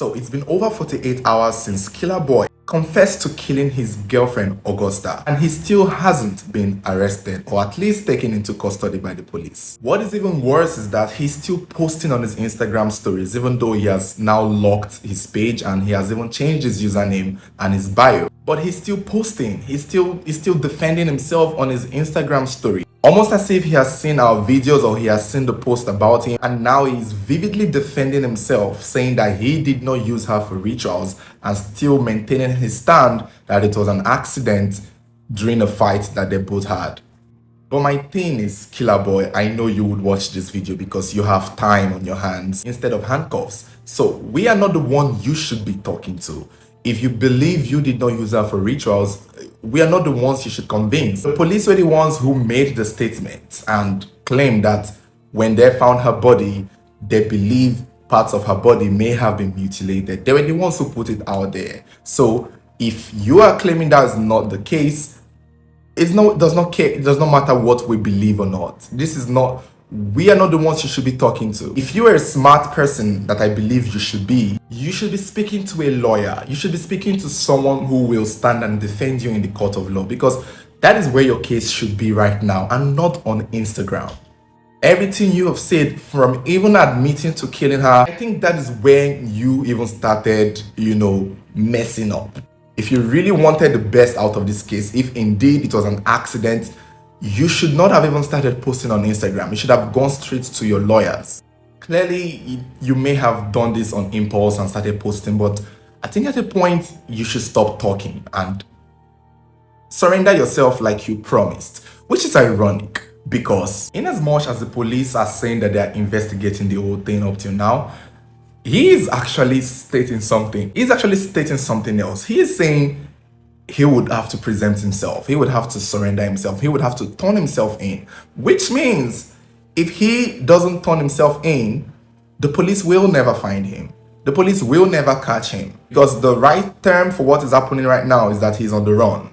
So it's been over 48 hours since Killer Boy confessed to killing his girlfriend Augusta, and he still hasn't been arrested or at least taken into custody by the police. What is even worse is that he's still posting on his Instagram stories even though he has now locked his page and he has even changed his username and his bio. But he's still posting, he's still defending himself on his Instagram story. Almost as if he has seen our videos or he has seen the post about him, and now he's vividly defending himself, saying that he did not use her for rituals and still maintaining his stand that it was an accident during a fight that they both had. But my thing is, Killer Boy, I know you would watch this video because you have time on your hands instead of handcuffs. So we are not the one you should be talking to. If you believe you did not use her for rituals, we are not the ones you should convince. The police were the ones who made the statement and claimed that when they found her body, they believe parts of her body may have been mutilated. They were the ones who put it out there. So if you are claiming that is not the case, it does not matter what we believe or not. We are not the ones you should be talking to. If you are a smart person that I believe you should be speaking to a lawyer. You should be speaking to someone who will stand and defend you in the court of law, because that is where your case should be right now and not on Instagram. Everything you have said, from even admitting to killing her, I think that is when you even started, messing up. If you really wanted the best out of this case, if indeed it was an accident, you should not have even started posting on Instagram. You should have gone straight to your lawyers. Clearly, you may have done this on impulse and started posting, but I think at a point you should stop talking and surrender yourself like you promised, which is ironic because in as much as the police are saying that they are investigating the whole thing up till now, he is actually stating something. He's actually stating something else. He is saying he would have to present himself. He would have to surrender himself. He would have to turn himself in, which means if he doesn't turn himself in, the police will never find him. The police will never catch him, because the right term for what is happening right now is that he's on the run.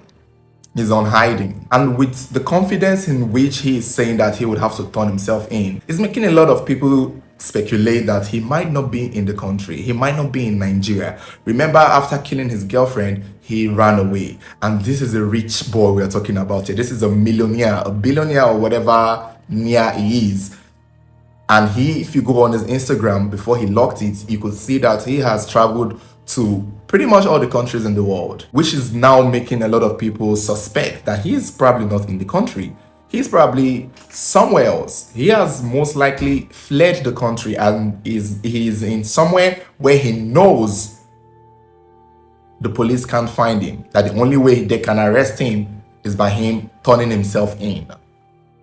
He's on hiding. And with the confidence in which he is saying that he would have to turn himself in, it's making a lot of people speculate that he might not be in the country. He might not be in Nigeria. Remember, after killing his girlfriend, he ran away. And this is a rich boy we're talking about here. This is a millionaire, a billionaire, or whatever near he is. And if you go on his Instagram before he locked it, you could see that he has traveled to pretty much all the countries in the world, which is now making a lot of people suspect that he is probably not in the country. He's probably somewhere else. He has most likely fled the country and he's in somewhere where he knows the police can't find him, that the only way they can arrest him is by him turning himself in.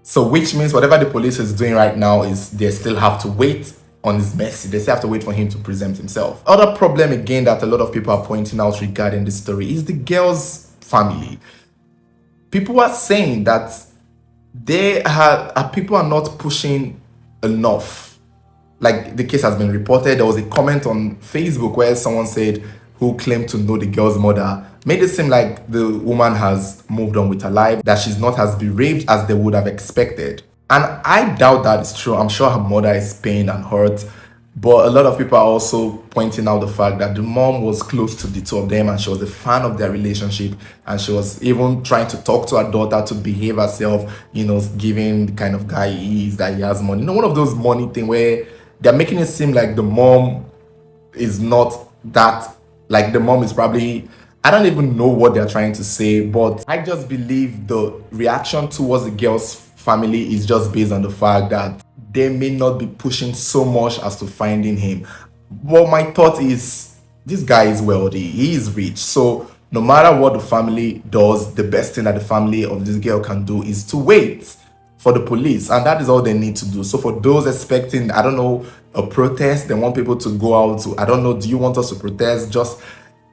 So which means whatever the police is doing right now is they still have to wait on his mercy. They still have to wait for him to present himself. Other problem again that a lot of people are pointing out regarding this story is the girl's family. People are saying that people are not pushing enough. Like the case has been reported. There was a comment on Facebook where someone said, who claimed to know the girl's mother, made it seem like the woman has moved on with her life, that she's not as bereaved as they would have expected. And I doubt that is true. I'm sure her mother is pained and hurt. But a lot of people are also pointing out the fact that the mom was close to the two of them and she was a fan of their relationship. And she was even trying to talk to her daughter to behave herself, giving the kind of guy he is, that he has money. One of those money thing where they're making it seem like the mom is not that, like the mom is probably, I don't even know what they're trying to say, but I just believe the reaction towards the girl's family is just based on the fact that they may not be pushing so much as to finding him. Well, my thought is this guy is wealthy, he is rich, so no matter what the family does, the best thing that the family of this girl can do is to wait for the police, and that is all they need to do. So for those expecting, I don't know, a protest, they want people to go out to, I don't know, do you want us to protest? Just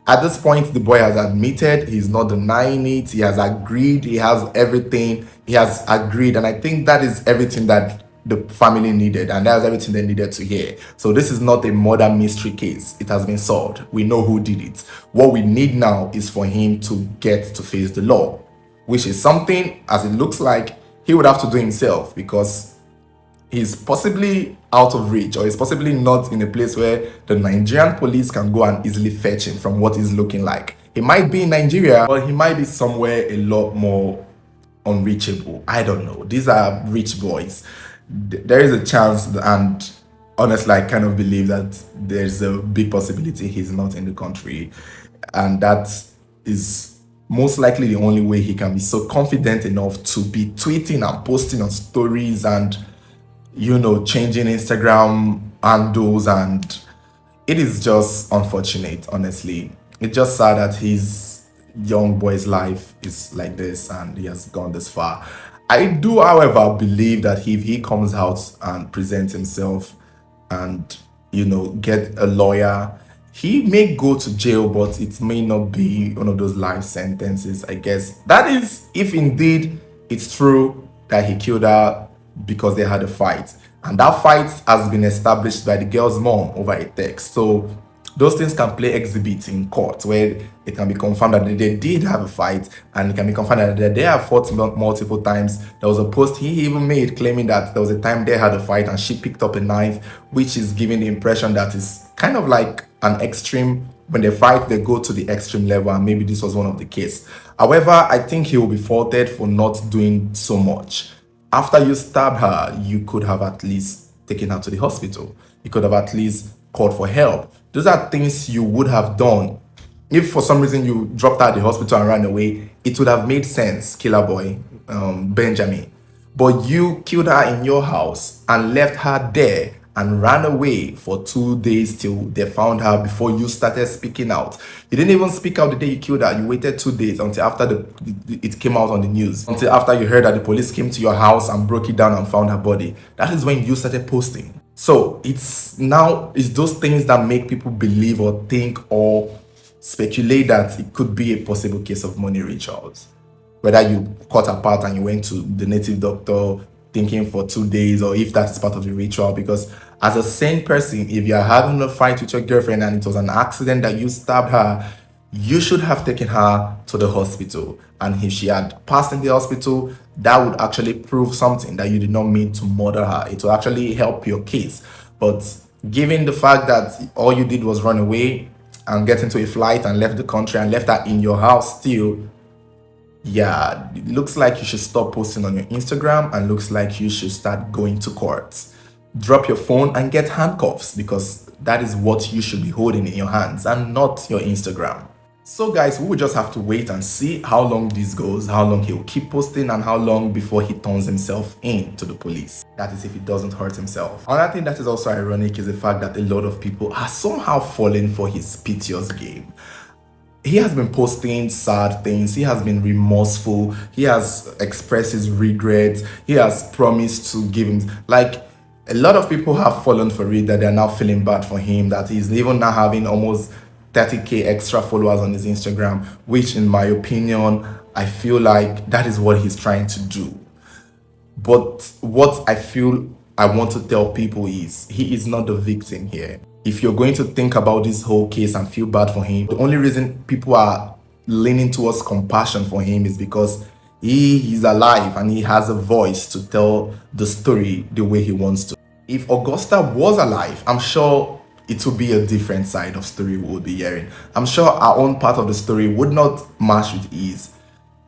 at this point, the boy has admitted, he's not denying it, he has agreed, he has everything, he has agreed, and I think that is everything that the family needed, and that's everything they needed to hear. So this is not a murder mystery case. It has been solved. We know who did it. What we need now is for him to get to face the law, which is something, as it looks like, he would have to do himself, because he's possibly out of reach, or he's possibly not in a place where the Nigerian police can go and easily fetch him from what he's looking like. He might be in Nigeria, but he might be somewhere a lot more unreachable. I don't know. These are rich boys. There is a chance, and honestly, I kind of believe that there's a big possibility he's not in the country, and that is most likely the only way he can be so confident enough to be tweeting and posting on stories and, you know, changing Instagram handles. And it is just unfortunate, honestly. It's just sad that his young boy's life is like this and he has gone this far. I do, however, believe that if he comes out and presents himself and, you know, get a lawyer, he may go to jail, but it may not be one of those life sentences, I guess. That is, if indeed it's true that he killed her because they had a fight. And that fight has been established by the girl's mom over a text. So those things can play exhibit in court, where it can be confirmed that they did have a fight, and it can be confirmed that they have fought multiple times. There was a post he even made claiming that there was a time they had a fight and she picked up a knife, which is giving the impression that it's kind of like an extreme. When they fight, they go to the extreme level, and maybe this was one of the cases. However, I think he will be faulted for not doing so much. After you stabbed her, you could have at least taken her to the hospital. You could have at least called for help. Those are things you would have done. If for some reason you dropped her at the hospital and ran away, it would have made sense, killer boy, Benjamin. But you killed her in your house and left her there and ran away for 2 days till they found her before you started speaking out. You didn't even speak out the day you killed her. You waited 2 days until after it came out on the news, until after you heard that the police came to your house and broke it down and found her body. That is when you started posting. So it's those things that make people believe or think or speculate that it could be a possible case of money rituals. Whether you cut apart and you went to the native doctor thinking for 2 days, or if that's part of the ritual. Because as a sane person, if you're having a fight with your girlfriend and it was an accident that you stabbed her, you should have taken her to the hospital. And if she had passed in the hospital, that would actually prove something, that you did not mean to murder her. It will actually help your case. But given the fact that all you did was run away and get into a flight and left the country and left her in your house still, yeah, it looks like you should stop posting on your Instagram, and looks like you should start going to court. Drop your phone and get handcuffs, because that is what you should be holding in your hands and not your Instagram. So guys, we will just have to wait and see how long this goes, how long he will keep posting, and how long before he turns himself in to the police. That is if he doesn't hurt himself. Another thing that is also ironic is the fact that a lot of people are somehow falling for his piteous game. He has been posting sad things. He has been remorseful. He has expressed his regrets. He has promised to give him, like, a lot of people have fallen for it, that they're now feeling bad for him, that he's even now having almost 30k extra followers on his Instagram, which in my opinion, I feel like that is what he's trying to do. But what I feel I want to tell people is, he is not the victim here. If you're going to think about this whole case and feel bad for him, the only reason people are leaning towards compassion for him is because he is alive and he has a voice to tell the story the way he wants to. If Augusta was alive, I'm sure it would be a different side of story we would be hearing. I'm sure our own part of the story would not match with ease.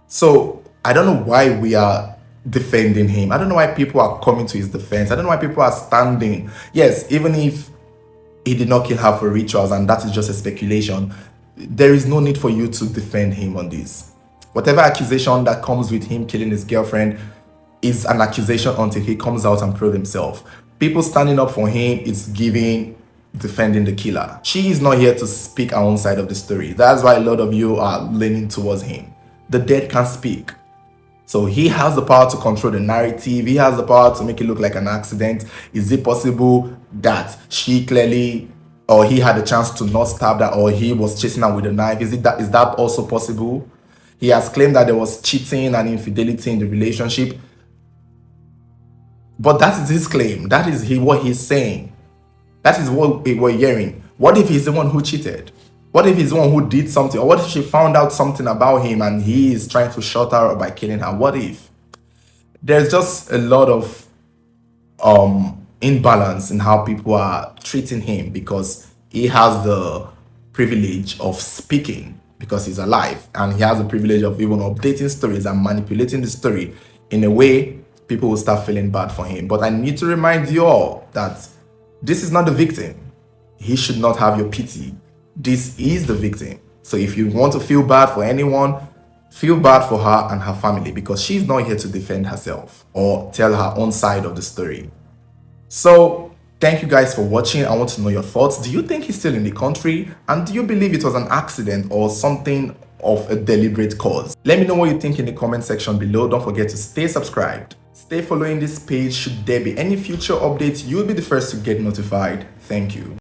So I don't know why we are defending him. I don't know why people are coming to his defense. I don't know why people are standing. Yes, even if he did not kill her for rituals and that is just a speculation, there is no need for you to defend him on this. Whatever accusation that comes with him killing his girlfriend is an accusation until he comes out and proves himself. People standing up for him is defending the killer. She is not here to speak our own side of the story. That's why a lot of you are leaning towards him. The dead can't speak. So he has the power to control the narrative. He has the power to make it look like an accident. Is it possible that she clearly, or he had a chance to not stab her, or he was chasing her with a knife? Is that also possible? He has claimed that there was cheating and infidelity in the relationship. But that is his claim. That is what he's saying. That is what we're hearing. What if he's the one who cheated? What if he's the one who did something? Or what if she found out something about him and he is trying to shut her up by killing her? What if? There's just a lot of imbalance in how people are treating him because he has the privilege of speaking because he's alive, and he has the privilege of even updating stories and manipulating the story in a way people will start feeling bad for him. But I need to remind you all that this is not the victim. He should not have your pity. This is the victim. So if you want to feel bad for anyone, feel bad for her and her family, because she's not here to defend herself or tell her own side of the story. So thank you guys for watching. I want to know your thoughts. Do you think he's still in the country? And do you believe it was an accident or something of a deliberate cause? Let me know what you think in the comment section below. Don't forget to stay subscribed. Stay following this page. Should there be any future updates, you'll be the first to get notified. Thank you.